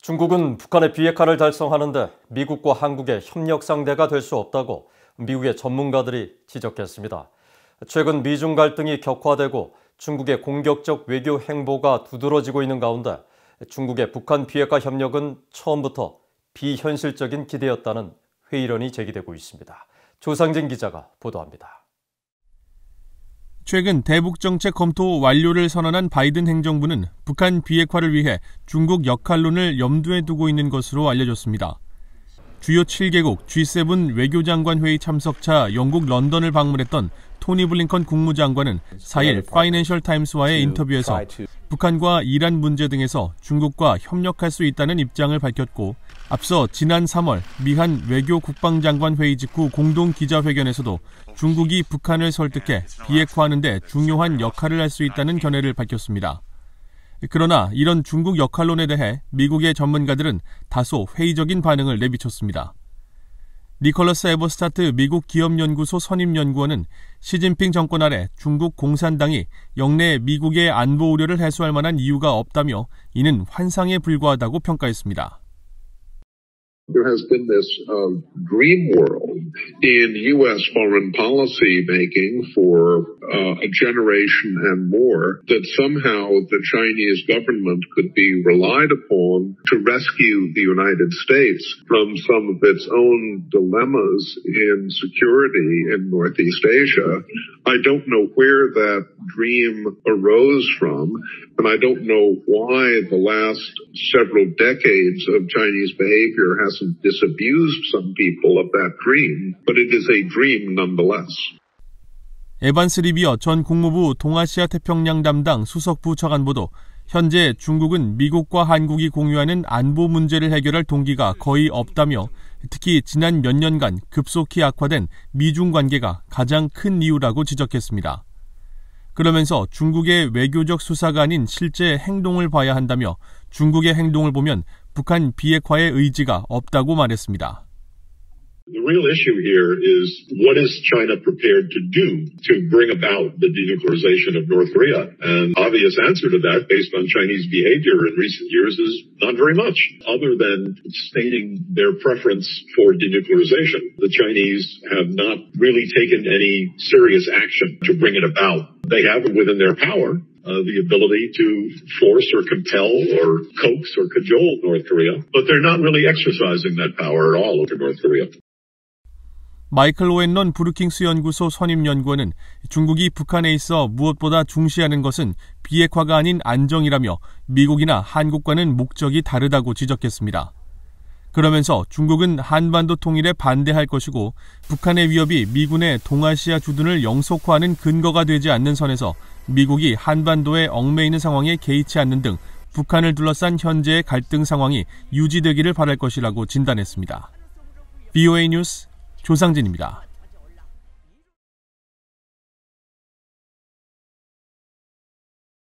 중국은 북한의 비핵화를 달성하는데 미국과 한국의 협력 상대가 될 수 없다고 미국의 전문가들이 지적했습니다. 최근 미중 갈등이 격화되고 중국의 공격적 외교 행보가 두드러지고 있는 가운데 중국의 북한 비핵화 협력은 처음부터 비현실적인 기대였다는 회의론이 제기되고 있습니다. 조상진 기자가 보도합니다. 최근 대북 정책 검토 완료를 선언한 바이든 행정부는 북한 비핵화를 위해 중국 역할론을 염두에 두고 있는 것으로 알려졌습니다. 주요 7개국 G7 외교장관 회의 참석차 영국 런던을 방문했던 토니 블링컨 국무장관은 4일 파이낸셜 타임스와의 인터뷰에서 북한과 이란 문제 등에서 중국과 협력할 수 있다는 입장을 밝혔고, 앞서 지난 3월 미한 외교 국방장관 회의 직후 공동 기자회견에서도 중국이 북한을 설득해 비핵화하는 데 중요한 역할을 할 수 있다는 견해를 밝혔습니다. 그러나 이런 중국 역할론에 대해 미국의 전문가들은 다소 회의적인 반응을 내비쳤습니다. 니콜러스 에버스타트 미국 기업연구소 선임연구원은 시진핑 정권 아래 중국 공산당이 영내 미국의 안보 우려를 해소할 만한 이유가 없다며 이는 환상에 불과하다고 평가했습니다. There has been this dream world in U.S. foreign policy making for a generation and more that somehow the Chinese government could be relied upon to rescue the United States from some of its own dilemmas in security in Northeast Asia. I don't know where that dream arose from, and I don't know why the last several decades of Chinese behavior hasn't disabused some people of that dream, but it is a dream nonetheless. 에반스 리비어 전 국무부 동아시아 태평양 담당 수석부 차관보도 현재 중국은 미국과 한국이 공유하는 안보 문제를 해결할 동기가 거의 없다며, 특히 지난 몇 년간 급속히 악화된 미중 관계가 가장 큰 이유라고 지적했습니다. 그러면서 중국의 외교적 수사가 아닌 실제 행동을 봐야 한다며 중국의 행동을 보면 북한 비핵화의 의지가 없다고 말했습니다. The real issue here is what is China prepared to do to bring about the denuclearization of North Korea? An obvious answer to that based on Chinese behavior in recent years is not very much, other than stating their preference for denuclearization. The Chinese have not really taken any serious action to bring it about. They have it within their power. The ability to force or compel or coax or cajole North Korea, but they're not really exercising that power at all over North Korea. 마이클 오웬런 브루킹스 연구소 선임연구원은 중국이 북한에 있어 무엇보다 중시하는 것은 비핵화가 아닌 안정이라며 미국이나 한국과는 목적이 다르다고 지적했습니다. 그러면서 중국은 한반도 통일에 반대할 것이고 북한의 위협이 미군의 동아시아 주둔을 영속화하는 근거가 되지 않는 선에서 미국이 한반도에 얽매이는 상황에 개의치 않는 등 북한을 둘러싼 현재의 갈등 상황이 유지되기를 바랄 것이라고 진단했습니다. VOA 뉴스 조상진입니다.